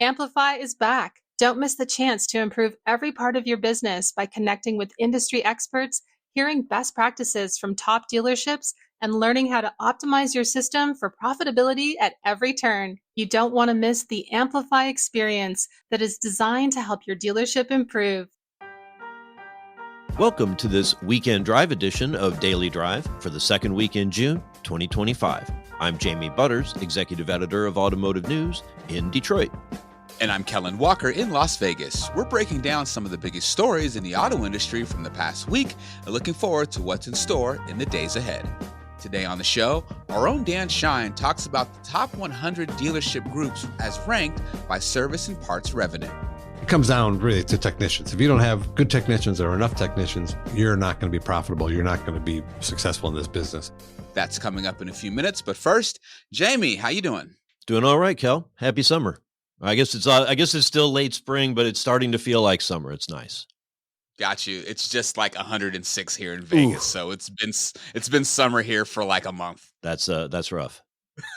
Amplify is back. Don't miss the chance to improve every part of your business by connecting with industry experts, hearing best practices from top dealerships, and learning how to optimize your system for profitability at every turn. You don't want to miss the Amplify experience that is designed to help your dealership improve. Welcome to this weekend drive edition of Daily Drive for the second week in June 2025. I'm Jamie Butters, Executive Editor of Automotive News in Detroit. And I'm Kellen Walker in Las Vegas. We're breaking down some of the biggest stories in the auto industry from the past week and looking forward to what's in store in the days ahead. Today on the show, our own Dan Shine talks about the top 100 dealership groups as ranked by service and parts revenue. It comes down really to technicians. If you don't have good technicians or enough technicians, you're not going to be profitable. You're not going to be successful in this business. That's coming up in a few minutes. But first, Jamie, how you doing? Doing all right, Kel. Happy summer. I guess it's still late spring, but it's starting to feel like summer. It's nice. Got you. It's just like 106 here in Vegas. Ooh. So it's been summer here for like a month. That's rough.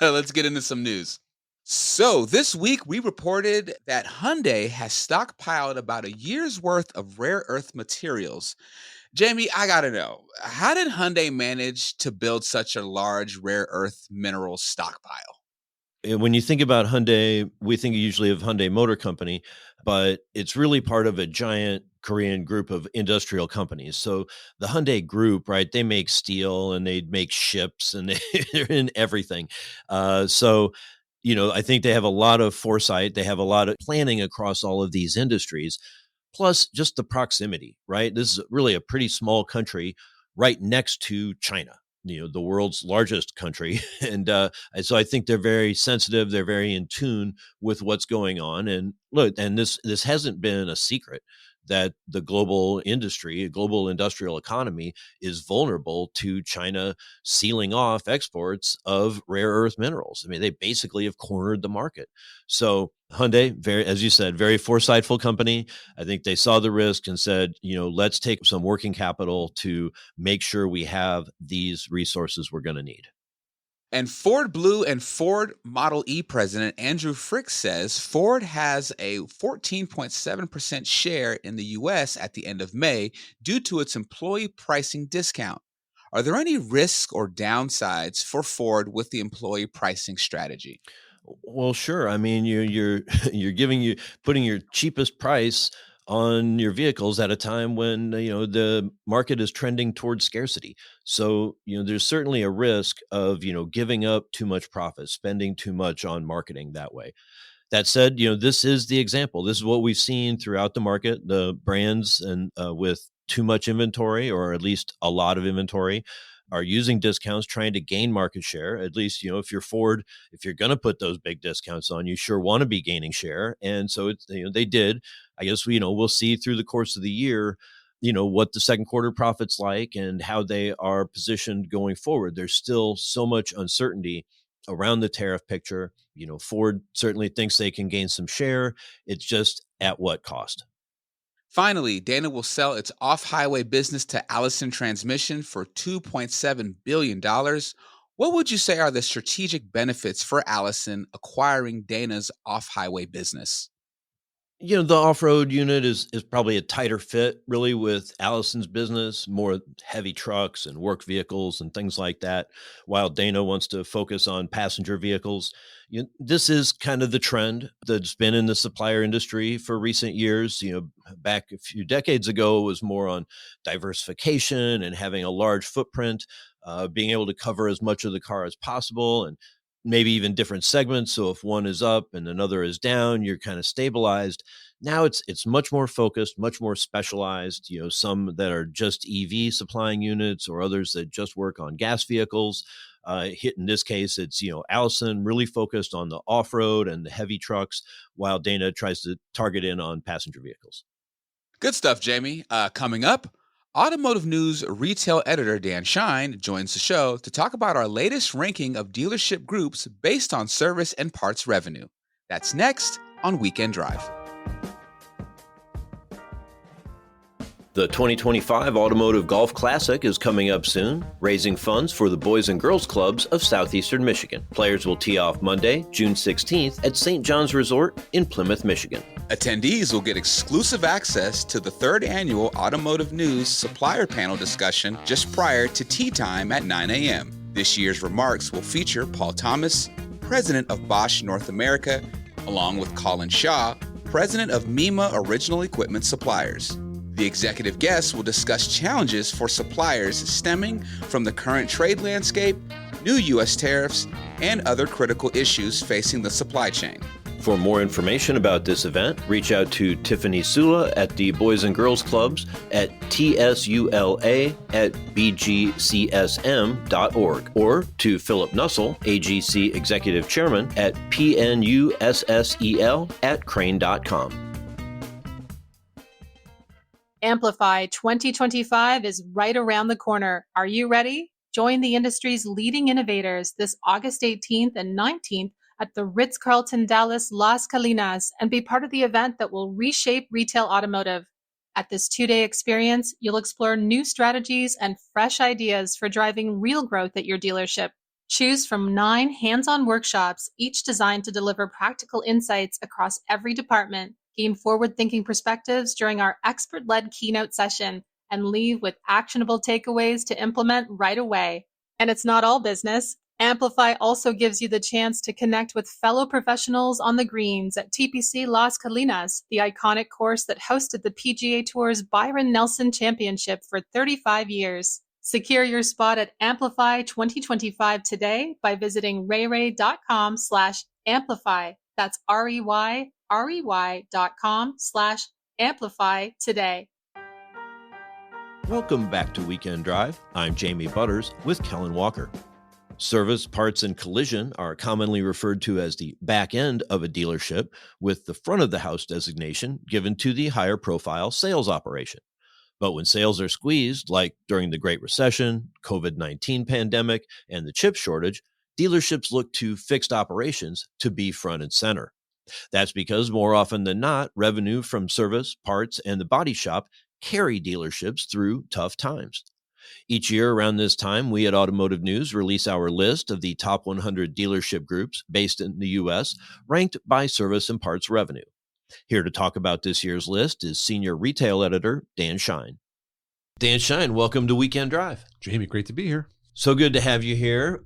Let's get into some news. So this week we reported that Hyundai has stockpiled about a year's worth of rare earth materials. Jamie, I gotta know, how did Hyundai manage to build such a large rare earth mineral stockpile? When you think about Hyundai, we think usually of Hyundai Motor Company, but it's really part of a giant Korean group of industrial companies. So the Hyundai group, right, they make steel and they make ships and they're in everything. I think they have a lot of foresight. They have a lot of planning across all of these industries, plus just the proximity, right? This is really a pretty small country right next to China, the world's largest country. And so I think they're very sensitive. They're very in tune with what's going on. And look, and this hasn't been a secret that the global industrial economy is vulnerable to China sealing off exports of rare earth minerals. I mean, they basically have cornered the market. So Hyundai, as you said, very foresightful company. I think they saw the risk and said, let's take some working capital to make sure we have these resources we're going to need. And Ford Blue and Ford Model E president Andrew Frick says Ford has a 14.7% share in the U.S. at the end of May due to its employee pricing discount. Are there any risks or downsides for Ford with the employee pricing strategy? Well, sure. I mean, you're putting your cheapest price on your vehicles at a time when the market is trending towards scarcity. So there's certainly a risk of giving up too much profit, spending too much on marketing that way. That said, this is the example. This is what we've seen throughout the market. The brands and with too much inventory, or at least a lot of inventory, are using discounts, trying to gain market share. At least, if you're Ford, if you're going to put those big discounts on, you sure want to be gaining share. And so they did. I guess we'll see through the course of the year, what the second quarter profits like and how they are positioned going forward. There's still so much uncertainty around the tariff picture. Ford certainly thinks they can gain some share. It's just at what cost? Finally, Dana will sell its off-highway business to Allison Transmission for $2.7 billion. What would you say are the strategic benefits for Allison acquiring Dana's off-highway business? The off-road unit is probably a tighter fit, really, with Allison's business, more heavy trucks and work vehicles and things like that, while Dana wants to focus on passenger vehicles. This is kind of the trend that's been in the supplier industry for recent years. Back a few decades ago, it was more on diversification and having a large footprint, being able to cover as much of the car as possible, and maybe even different segments. So if one is up and another is down, you're kind of stabilized. Now it's much more focused, much more specialized, some that are just EV supplying units or others that just work on gas vehicles. In this case, it's, Allison really focused on the off-road and the heavy trucks, while Dana tries to target in on passenger vehicles. Good stuff, Jamie. Coming up, Automotive News retail editor Dan Shine joins the show to talk about our latest ranking of dealership groups based on service and parts revenue. That's next on Weekend Drive. The 2025 Automotive Golf Classic is coming up soon, raising funds for the Boys and Girls Clubs of Southeastern Michigan. Players will tee off Monday, June 16th at St. John's Resort in Plymouth, Michigan. Attendees will get exclusive access to the third annual Automotive News Supplier Panel discussion just prior to tee time at 9 a.m. This year's remarks will feature Paul Thomas, president of Bosch North America, along with Colin Shaw, president of MEMA Original Equipment Suppliers. The executive guests will discuss challenges for suppliers stemming from the current trade landscape, new U.S. tariffs, and other critical issues facing the supply chain. For more information about this event, reach out to Tiffany Sula at the Boys and Girls Clubs at tsula@bgcsm.org or to Philip Nussel, AGC Executive Chairman at pnussel@crane.com. Amplify 2025 is right around the corner. Are you ready? Join the industry's leading innovators this August 18th and 19th at the Ritz-Carlton Dallas Las Colinas and be part of the event that will reshape retail automotive. At this 2-day experience, you'll explore new strategies and fresh ideas for driving real growth at your dealership. Choose from 9 hands-on workshops, each designed to deliver practical insights across every department. Gain forward-thinking perspectives during our expert-led keynote session and leave with actionable takeaways to implement right away. And it's not all business. Amplify also gives you the chance to connect with fellow professionals on the greens at TPC Las Colinas, the iconic course that hosted the PGA Tour's Byron Nelson Championship for 35 years. Secure your spot at Amplify 2025 today by visiting rayrey.com/amplify. That's rey.com/amplify today. Welcome back to Weekend Drive. I'm Jamie Butters with Kellen Walker. Service, parts, and collision are commonly referred to as the back end of a dealership, with the front of the house designation given to the higher profile sales operation. But when sales are squeezed, like during the Great Recession, COVID-19 pandemic, and the chip shortage, dealerships look to fixed operations to be front and center. That's because more often than not, revenue from service, parts, and the body shop carry dealerships through tough times. Each year around this time, we at Automotive News release our list of the top 100 dealership groups based in the U.S., ranked by service and parts revenue. Here to talk about this year's list is Senior Retail Editor Dan Shine. Dan Shine, welcome to Weekend Drive. Jamie, great to be here. So good to have you here.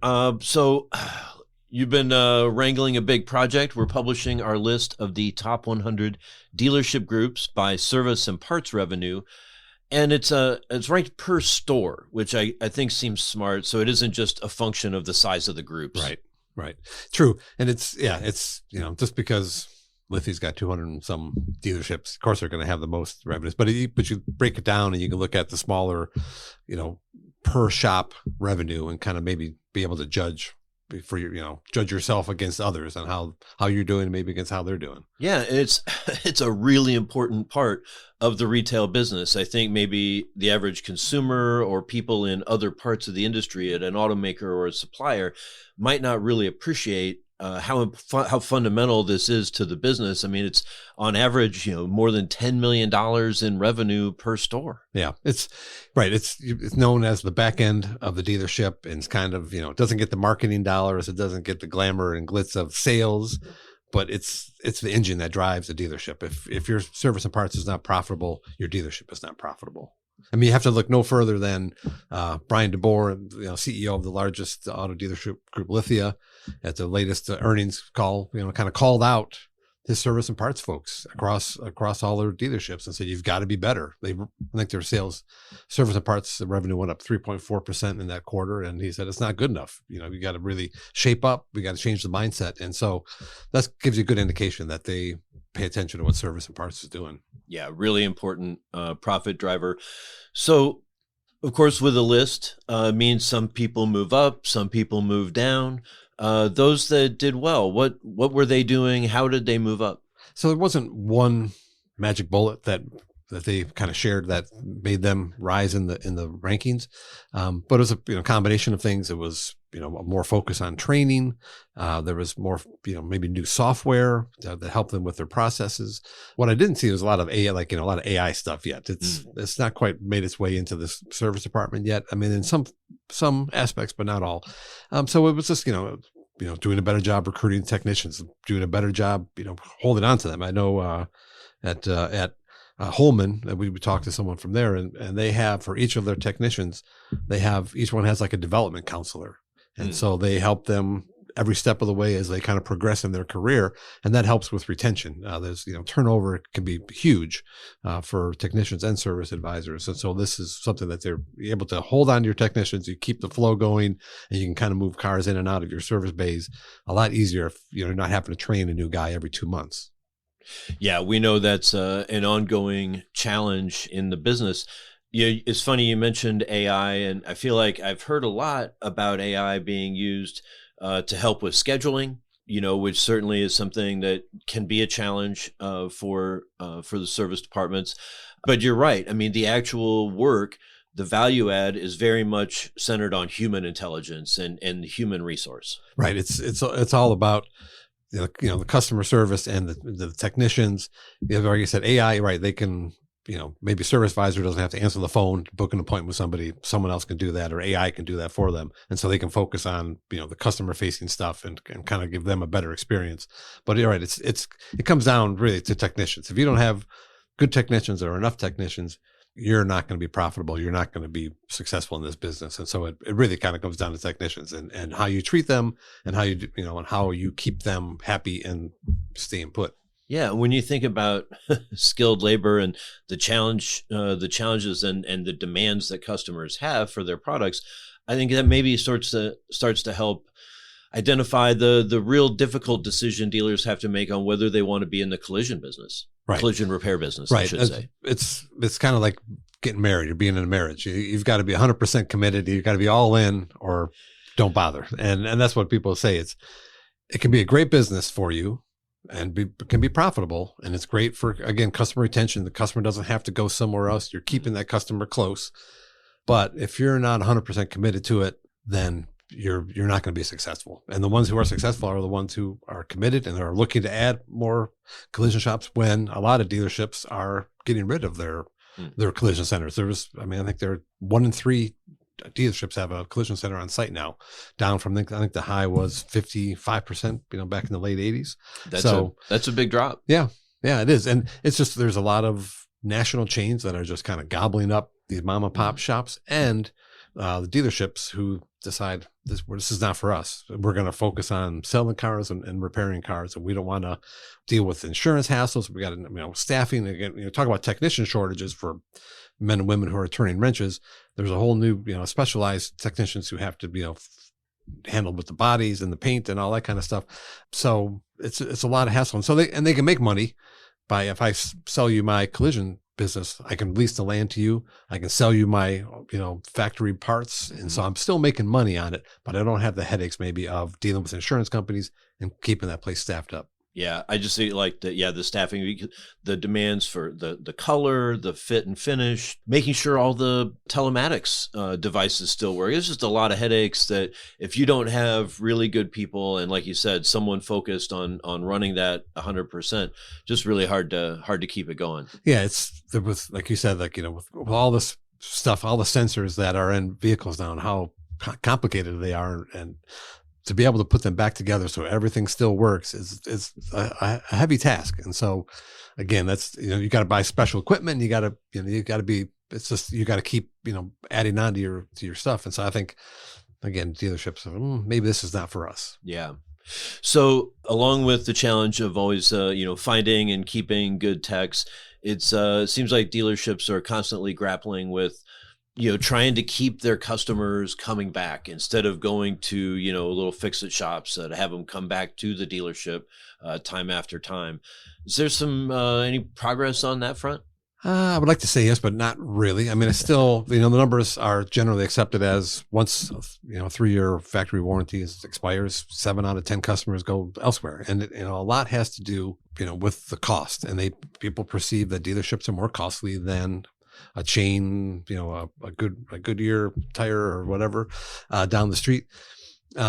You've been wrangling a big project. We're publishing our list of the top 100 dealership groups by service and parts revenue. And it's ranked per store, which I think seems smart. So it isn't just a function of the size of the groups. Right. True. And it's just because Liffey's got 200 and some dealerships, of course they're going to have the most revenues, but you break it down and you can look at the smaller, per shop revenue and kind of maybe be able to judge for judge yourself against others and how you're doing, maybe against how they're doing. Yeah, it's a really important part of the retail business. I think maybe the average consumer or people in other parts of the industry at an automaker or a supplier might not really appreciate how fundamental this is to the business. I mean, it's on average, more than $10 million in revenue per store. Yeah, it's right. It's known as the back end of the dealership, and it's kind of, it doesn't get the marketing dollars. It doesn't get the glamour and glitz of sales, but it's the engine that drives the dealership. If your service and parts is not profitable, your dealership is not profitable. I mean, you have to look no further than Brian DeBoer, CEO of the largest auto dealership group, Lithia, at the latest earnings call, kind of called out his service and parts folks across all their dealerships and said, you've got to be better. I think their service and parts revenue went up 3.4% in that quarter. And he said, it's not good enough. You got to really shape up. We got to change the mindset. And so that gives you a good indication that they pay attention to what service and parts is doing. Yeah, really important profit driver. So, of course, with a list means some people move up, some people move down. Those that did well, what were they doing? How did they move up? So there wasn't one magic bullet that that they kind of shared that made them rise in the rankings. But it was a combination of things. It was more focus on training. There was more maybe new software that helped them with their processes. What I didn't see was a lot of AI, a lot of AI stuff yet. It's not quite made its way into this service department yet. I mean, in some aspects, but not all. So it was just doing a better job recruiting technicians, doing a better job holding on to them. I know at Holman, we talked to someone from there, and they have, for each of their technicians, each one has like a development counselor. And so they help them every step of the way as they kind of progress in their career. And that helps with retention. There's, turnover can be huge for technicians and service advisors. And so this is something that they're able to hold on to your technicians. You keep the flow going, and you can kind of move cars in and out of your service bays a lot easier if you're not having to train a new guy every 2 months. Yeah, we know that's an ongoing challenge in the business. It's funny you mentioned AI, and I feel like I've heard a lot about AI being used to help with scheduling, which certainly is something that can be a challenge for the service departments. But you're right. I mean, the actual work, the value add is very much centered on human intelligence and human resource. Right. It's all about the customer service and the technicians. Like you said, AI, right? They can, maybe service advisor doesn't have to answer the phone, book an appointment with somebody. Someone else can do that, or AI can do that for them. And so they can focus on, the customer facing stuff and kind of give them a better experience. But you're right. It comes down really to technicians. If you don't have good technicians or enough technicians, you're not going to be profitable. You're not going to be successful in this business. And so it really kind of comes down to technicians and how you treat them and how and how you keep them happy and staying put. Yeah. When you think about skilled labor and the challenges and the demands that customers have for their products, I think that maybe starts to help identify the real difficult decision dealers have to make on whether they want to be in the collision business. Right. Collision repair business, right. I should say. It's kind of like getting married or being in a marriage. You've got to be 100% committed. You've got to be all in, or don't bother. And that's what people say. It can be a great business for you and can be profitable. And it's great for, again, customer retention. The customer doesn't have to go somewhere else. You're keeping that customer close. But if you're not 100% committed to it, then you're not going to be successful. And the ones who are successful are the ones who are committed and are looking to add more collision shops, when a lot of dealerships are getting rid of their collision centers. I think 1 in 3 dealerships have a collision center on site now, down from, I think the high was 55%, back in the late 80s. That's a big drop. Yeah, it is. And it's just, there's a lot of national chains that are just kind of gobbling up these mom and pop shops, and the dealerships who decide this is not for us. We're going to focus on selling cars and repairing cars, and we don't want to deal with insurance hassles. We got staffing. Again, talk about technician shortages for men and women who are turning wrenches. There's a whole new specialized technicians who have to handle with the bodies and the paint and all that kind of stuff. So it's a lot of hassle, and so they can make money by, if I sell you my collision business, I can lease the land to you. I can sell you my, factory parts. And so I'm still making money on it, but I don't have the headaches maybe of dealing with insurance companies and keeping that place staffed up. Yeah, I just see like the staffing, the demands for the color, the fit and finish, making sure all the telematics devices still work. It's just a lot of headaches that if you don't have really good people, and like you said, someone focused on running that 100%, just really hard to keep it going. Yeah, there was, like you said, with all this stuff, all the sensors that are in vehicles now, and how complicated they are, and to be able to put them back together so everything still works is a heavy task. And so again, that's, you got to buy special equipment. You got to be, it's just, you got to keep, adding on to your stuff. And so I think, again, dealerships, maybe this is not for us. Yeah. So along with the challenge of always, finding and keeping good techs, it seems like dealerships are constantly grappling with, trying to keep their customers coming back instead of going to, little fix-it shops that have them come back to the dealership time after time. Is there some any progress on that front? I would like to say yes, but not really. I mean, it's still, the numbers are generally accepted as once, a 3-year factory warranty expires, 7 out of 10 customers go elsewhere. And, a lot has to do, with the cost. And people perceive that dealerships are more costly than a chain, a Goodyear tire or whatever, down the street.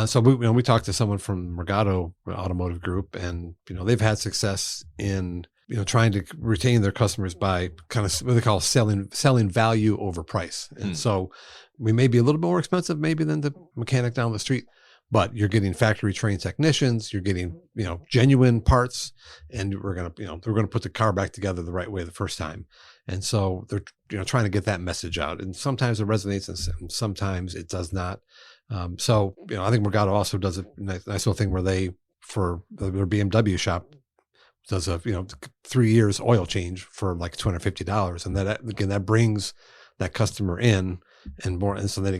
So we talked to someone from Mergado Automotive Group, and, they've had success in, trying to retain their customers by kind of what they call selling value over price. And so we may be a little bit more expensive maybe than the mechanic down the street, but you're getting factory trained technicians, you're getting, genuine parts, and we're going to put the car back together the right way the first time. And so they're, trying to get that message out, and sometimes it resonates and sometimes it does not. So, I think Mergado also does a nice little thing where for their BMW shop, does a 3 years oil change for like $250, and that brings that customer in and more, and so then they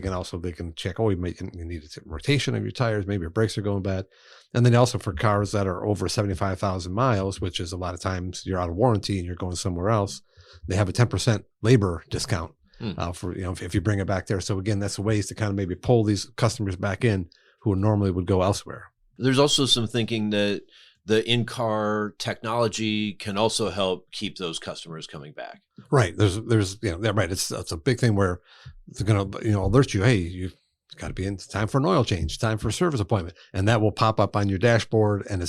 can check, you need a rotation of your tires, maybe your brakes are going bad. And then also for cars that are over 75,000 miles, which is a lot of times you're out of warranty and you're going somewhere else, they have a 10% labor discount for if you bring it back there. So again, that's ways to kind of maybe pull these customers back in who normally would go elsewhere. There's also some thinking that the in-car technology can also help keep those customers coming back. Right. There's right. It's a big thing where they're going to, alert you, hey, you've got to be in time for an oil change, time for a service appointment. And that will pop up on your dashboard. And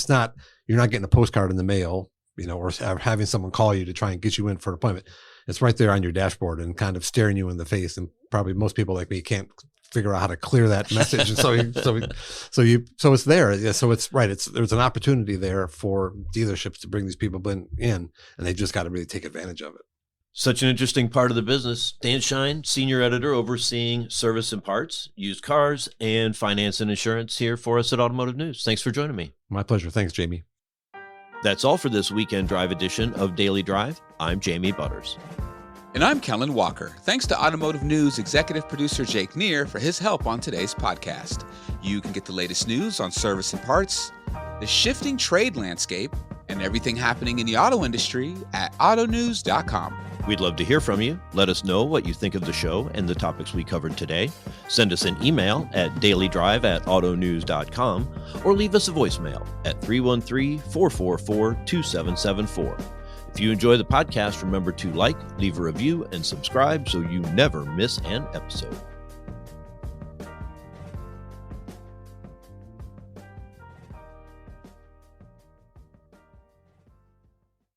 you're not getting a postcard in the mail, or having someone call you to try and get you in for an appointment. It's right there on your dashboard and kind of staring you in the face. And probably most people like me can't figure out how to clear that message. And so it's there. Yeah, so it's right. There's an opportunity there for dealerships to bring these people in, and they just got to really take advantage of it. Such an interesting part of the business. Dan Shine, senior editor overseeing service and parts, used cars, and finance and insurance here for us at Automotive News. Thanks for joining me. My pleasure. Thanks, Jamie. That's all for this weekend drive edition of Daily Drive. I'm Jamie Butters. And I'm Kellen Walker. Thanks to Automotive News executive producer Jake Neer for his help on today's podcast. You can get the latest news on service and parts, the shifting trade landscape, and everything happening in the auto industry at autonews.com. We'd love to hear from you. Let us know what you think of the show and the topics we covered today. Send us an email at dailydrive@autonews.com or leave us a voicemail at 313-444-2774. If you enjoy the podcast, remember to leave a review, and subscribe so you never miss an episode.